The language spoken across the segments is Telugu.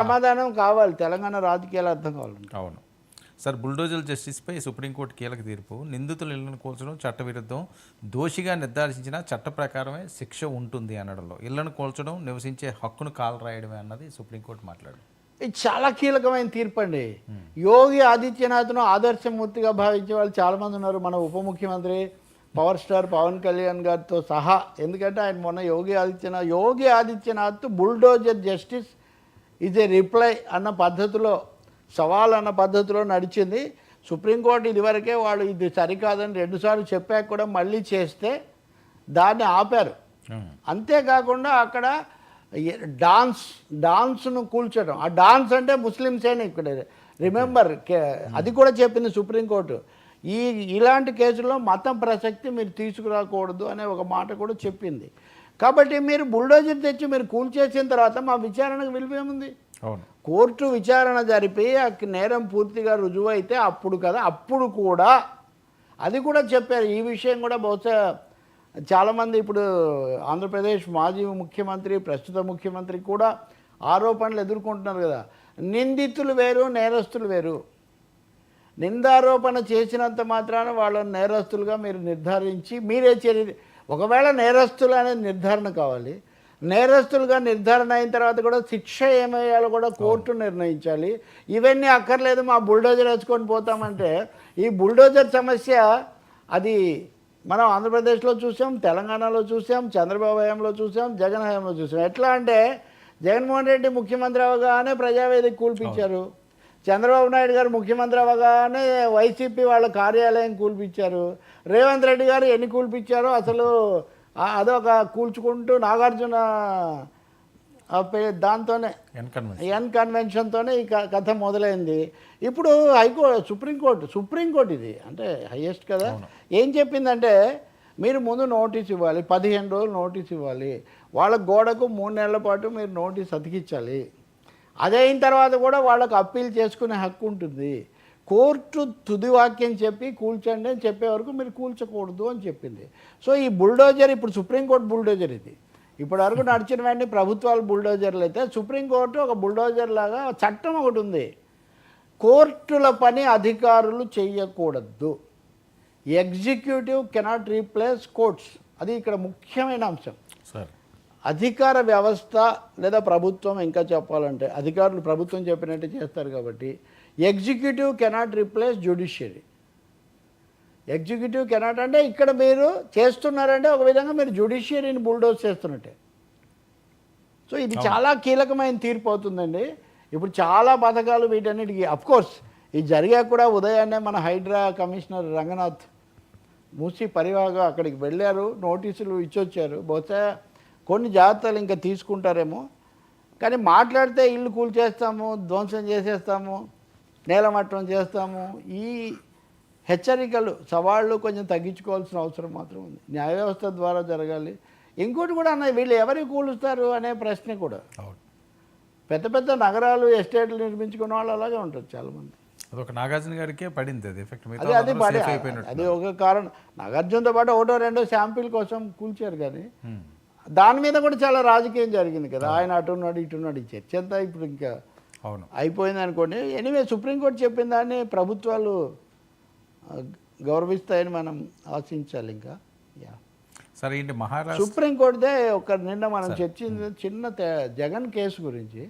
సమాధానం కావాలి, తెలంగాణ రాజకీయాలు అర్థం కావాలంటే. అవును సార్, బుల్డోజర్ జస్టిస్పై సుప్రీంకోర్టు కీలక తీర్పు. నిందితుల ఇళ్లను కూల్చడం చట్టవిరుద్ధం, దోషిగా నిర్ధారించిన చట్ట ప్రకారమే శిక్ష ఉంటుంది అనడంలో ఇళ్లను కూల్చడం నివసించే హక్కును కాలరాయడమే అన్నది సుప్రీంకోర్టు మాట్లాడు. ఇది చాలా కీలకమైన తీర్పు అండి. యోగి ఆదిత్యనాథ్ను ఆదర్శమూర్తిగా భావించే వాళ్ళు చాలామంది ఉన్నారు, మన ఉప ముఖ్యమంత్రి పవర్ స్టార్ పవన్ కళ్యాణ్ గారితో సహా. ఎందుకంటే ఆయన మొన్న Yogi Adityanath bulldozer justice is a reply అన్న పద్ధతిలో, సవాల్ అన్న పద్ధతిలో నడిచింది. సుప్రీంకోర్టు ఇదివరకే వాళ్ళు ఇది సరికాదని 2 సార్లు చెప్పాక కూడా మళ్ళీ చేస్తే దాన్ని ఆపారు. అంతేకాకుండా అక్కడ డాన్స్ను కూల్చడం, ఆ డాన్స్ అంటే ముస్లిమ్సేనే ఇక్కడ రిమెంబర్, అది కూడా చెప్పింది సుప్రీంకోర్టు. ఇలాంటి కేసుల్లో మతం ప్రసక్తి మీరు తీసుకురాకూడదు అనే ఒక మాట కూడా చెప్పింది. కాబట్టి మీరు బుల్డోజర్ తెచ్చి మీరు కూల్చేసిన తర్వాత మా విచారణకు విలువేముంది? అవును, కోర్టు విచారణ జరిపి ఆ నేరం పూర్తిగా రుజువు అయితే అప్పుడు కదా, అప్పుడు కూడా అది కూడా చెప్పారు. ఈ విషయం కూడా బహుశా చాలామంది ఇప్పుడు ఆంధ్రప్రదేశ్ మాజీ ముఖ్యమంత్రి ప్రస్తుత ముఖ్యమంత్రి కూడా ఆరోపణలు ఎదుర్కొంటున్నారు కదా. నిందితులు వేరు, నేరస్తులు వేరు. నిందారోపణ చేసినంత మాత్రాన వాళ్ళని నేరస్తులుగా మీరు నిర్ధారించి మీరే చర్య, ఒకవేళ నేరస్తులు అనేది నిర్ధారణ కావాలి. నేరస్తులుగా నిర్ధారణ అయిన తర్వాత కూడా శిక్ష ఏమయ్యాలో కూడా కోర్టు నిర్ణయించాలి. ఇవన్నీ అక్కర్లేదు, మా బుల్డోజర్ వేసుకొని పోతామంటే ఈ బుల్డోజర్ సమస్య అది మనం ఆంధ్రప్రదేశ్లో చూసాం, తెలంగాణలో చూసాం, చంద్రబాబు హయాంలో చూసాం, జగన్ హయాంలో చూసాం. ఎట్లా అంటే జగన్మోహన్ రెడ్డి ముఖ్యమంత్రి అవగానే ప్రజావేదిక కూల్పించారు, చంద్రబాబు నాయుడు గారు ముఖ్యమంత్రి అవగానే వైసీపీ వాళ్ళ కార్యాలయం కూల్పించారు, రేవంత్ రెడ్డి గారు ఎన్ని కూల్పించారో అసలు అదొక కూల్చుకుంటూ నాగార్జున దాంతోనే ఎన్ కన్వెన్షన్తోనే ఈ కథ మొదలైంది. ఇప్పుడు సుప్రీంకోర్టు ఇది అంటే హయ్యెస్ట్ కదా, ఏం చెప్పిందంటే మీరు ముందు నోటీస్ ఇవ్వాలి, 15 రోజులు నోటీస్ ఇవ్వాలి, వాళ్ళ గోడకు 3 నెలల పాటు మీరు నోటీస్ అతికించాలి. అదైన తర్వాత కూడా వాళ్ళకు అప్పీల్ చేసుకునే హక్కు ఉంటుంది. కోర్టు తుది వాక్యం చెప్పి కూల్చండి అని చెప్పే వరకు మీరు కూల్చకూడదు అని చెప్పింది. సో ఈ బుల్డోజర్ ఇప్పుడు సుప్రీంకోర్టు బుల్డోజర్ ఇది. ఇప్పటి వరకు నడిచినవన్నీ ప్రభుత్వాలు బుల్డోజర్లు అయితే సుప్రీంకోర్టు ఒక బుల్డోజర్ లాగా చట్టం ఒకటి ఉంది. కోర్టుల పని అధికారులు చేయకూడదు. ఎగ్జిక్యూటివ్ కెనాట్ రీప్లేస్ కోర్ట్స్, అది ఇక్కడ ముఖ్యమైన అంశం. అధికార వ్యవస్థ లేదా ప్రభుత్వం, ఇంకా చెప్పాలంటే అధికారులు ప్రభుత్వం చెప్పినట్టు చేస్తారు కాబట్టి executive cannot replace judiciary. Executive cannot అంటే ఇక్కడ మీరు చేస్తున్నారంటే ఒక విధంగా మీరు జ్యుడిషియరీని బుల్డోజ్ చేస్తున్నట్టే. సో ఇది చాలా కీలకమైన తీర్పు అవుతుందండి. ఇప్పుడు చాలా పథకాలు వీటన్నిటికీ అఫ్కోర్స్ ఇది జరిగాక కూడా ఉదయాన్నే మన హైడ్రా కమిషనర్ రంగనాథ్ మూసి పరివాగా అక్కడికి వెళ్ళారు, నోటీసులు ఇచ్చొచ్చారు. బహుశా కొన్ని జాగ్రత్తలు ఇంకా తీసుకుంటారేమో, కానీ మాట్లాడితే ఇల్లు కూల్చేస్తాము, ధ్వంసం చేసేస్తాము, నేలమట్టం చేస్తాము, ఈ హెచ్చరికలు సవాళ్ళు కొంచెం తగ్గించుకోవాల్సిన అవసరం మాత్రం ఉంది. న్యాయ వ్యవస్థ ద్వారా జరగాలి. ఇంకోటి కూడా అన్న, వీళ్ళు ఎవరికి కూలుస్తారు అనే ప్రశ్న కూడా. పెద్ద పెద్ద నగరాలు ఎస్టేట్లు నిర్మించుకున్న వాళ్ళు అలాగే ఉంటారు చాలామంది. అదొక నాగార్జున గారికే పడింది అది ఎఫెక్ట్. అది ఒక కారణం. నాగార్జునతో పాటు 1-2 శాంపిల్ కోసం కూల్చారు, కానీ దాని మీద కూడా చాలా రాజకీయం జరిగింది కదా. ఆయన అటున్నాడు ఇటున్నాడు, ఈ చర్చ అంతా ఇప్పుడు ఇంకా అయిపోయింది అనుకోండి. ఎనీవే సుప్రీంకోర్టు చెప్పిన దాన్ని ప్రభుత్వాలు గౌరవిస్తాయని మనం ఆశించాలి. ఇంకా సరే, ఏంటి మహారాష్ట్ర సుప్రీంకోర్టుదే ఒక నిన్న మనం చర్చించింది చిన్న జగన్ కేసు గురించి.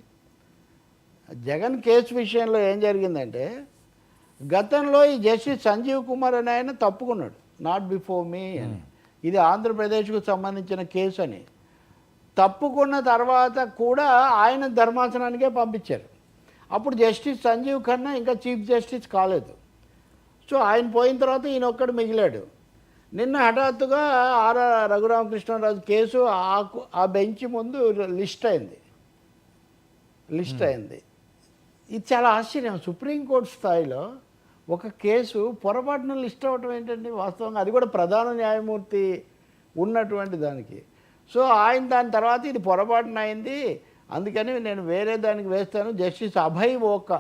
జగన్ కేసు విషయంలో ఏం జరిగిందంటే, గతంలో ఈ జస్టిస్ సంజీవ్ కుమార్ అని ఆయన తప్పుకున్నాడు, నాట్ బిఫోర్ మీ అని. ఇది ఆంధ్రప్రదేశ్కు సంబంధించిన కేసు అని తప్పుకున్న తర్వాత కూడా ఆయన ధర్మాసనానికే పంపించారు. అప్పుడు జస్టిస్ సంజీవ్ ఖన్నా ఇంకా చీఫ్ జస్టిస్ కాలేదు. సో ఆయన పోయిన తర్వాత ఈయన ఒక్కడు మిగిలాడు. నిన్న హఠాత్తుగా రఘురామకృష్ణరాజు కేసు ఆ బెంచ్ ముందు లిస్ట్ అయింది. ఇది చాలా ఆశ్చర్యం. సుప్రీంకోర్టు స్థాయిలో ఒక కేసు పొరపాటున లిస్ట్ అవ్వటం ఏంటండి వాస్తవంగా, అది కూడా ప్రధాన న్యాయమూర్తి ఉన్నటువంటి దానికి. సో ఆయన దాని తర్వాత ఇది పొరపాటున అయింది, అందుకని నేను వేరే దానికి వేస్తాను, జస్టిస్ అభయ్ ఓకా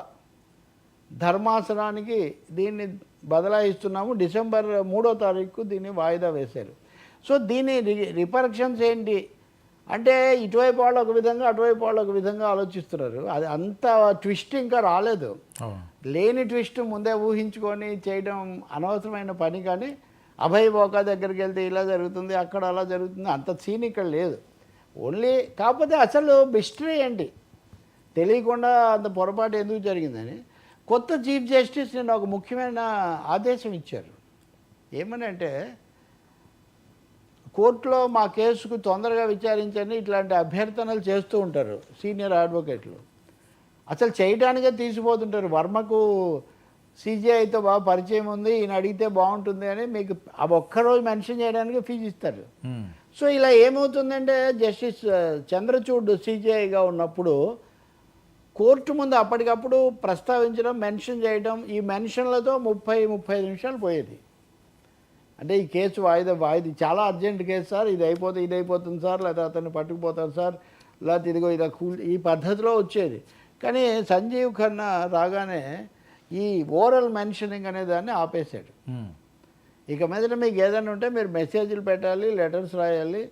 ధర్మాసనానికి దీన్ని బదలాయిస్తున్నాము, December 3వ తారీఖు దీన్ని వాయిదా వేశారు. సో దీని రిపర్కషన్స్ ఏంటి అంటే ఇటువైపు వాళ్ళు ఒక విధంగా అటువైపు వాళ్ళు ఒక విధంగా ఆలోచిస్తున్నారు. అది అంత ట్విస్ట్ ఇంకా రాలేదు. లేని ట్విస్ట్ ముందే ఊహించుకొని చేయడం అనవసరమైన పని. కానీ అభయ్ బోకా దగ్గరికి వెళ్తే ఇలా జరుగుతుంది, అక్కడ అలా జరుగుతుంది, అంత సీన్ ఇక్కడ లేదు. ఓన్లీ కాకపోతే అసలు మిస్టరీ ఏంటి, తెలియకుండా అంత పొరపాటు ఎందుకు జరిగిందని కొత్త చీఫ్ జస్టిస్ నిన్న ఒక ముఖ్యమైన ఆదేశం ఇచ్చారు. ఏమని అంటే, కోర్టులో మా కేసుకు తొందరగా విచారించండి ఇట్లాంటి అభ్యర్థనలు చేస్తూ ఉంటారు సీనియర్ అడ్వకేట్లు. అసలు చేయడానికే తీసిపోతుంటారు. వర్మకు సిజిఐతో బాగా పరిచయం ఉంది, ఈయన అడిగితే బాగుంటుంది అని మీకు ఆ ఒక్కరోజు మెన్షన్ చేయడానికి ఫీజు ఇస్తారు. సో ఇలా ఏమవుతుందంటే, జస్టిస్ చంద్రచూడ్ సిజిఐగా ఉన్నప్పుడు కోర్టు ముందు అప్పటికప్పుడు ప్రస్తావించడం, మెన్షన్ చేయడం, ఈ మెన్షన్లతో 30-35 నిమిషాలు పోయేది. అంటే ఈ కేసు వాయిదా చాలా అర్జెంట్ కేసు సార్, ఇది అయిపోతుంది సార్, లేకపోతే అతన్ని పట్టుకుపోతారు సార్, లేకపోతే ఇదిగో ఇలా ఈ పద్ధతిలో వచ్చేది. కానీ సంజీవ్ ఖన్నా రాగానే ఈ ఓరల్ మెన్షనింగ్ అనే దాన్ని ఆపేశాడు. ఇక మీద మీకు ఏదైనా ఉంటే మీరు మెసేజ్లు పెట్టాలి, లెటర్స్ రాయాలి,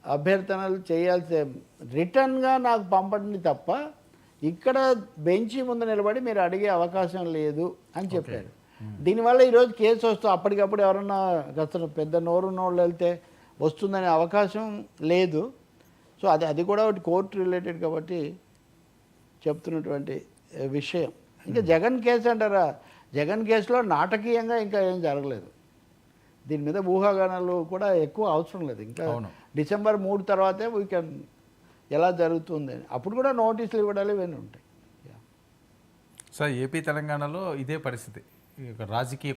అభ్యర్థనలు చేయాల్సి రిటర్న్గా నాకు పంపండి తప్ప ఇక్కడ బెంచి ముందు నిలబడి మీరు అడిగే అవకాశం లేదు అని చెప్పారు. దీనివల్ల ఈరోజు కేసు వస్తూ అప్పటికప్పుడు ఎవరన్నా అసలు పెద్ద నోరున్నోళ్ళు వెళ్తే వస్తుందనే అవకాశం లేదు. సో అది కూడా ఒకటి కోర్టు రిలేటెడ్ కాబట్టి చెప్తున్నటువంటి విషయం. ఇంకా జగన్ కేసు అంటారా, జగన్ కేసులో నాటకీయంగా ఇంకా ఏం జరగలేదు. దీని మీద ఊహాగానాలు కూడా ఎక్కువ అవసరం లేదు. ఇంకా డిసెంబర్ 3 తర్వాతే వీ కెన్ ఎలా జరుగుతుంది అని, అప్పుడు కూడా నోటీసులు ఇవ్వడాలు ఇవన్నీ ఉంటాయి. సార్, ఏపీ తెలంగాణలో ఇదే పరిస్థితి. రాజకీయ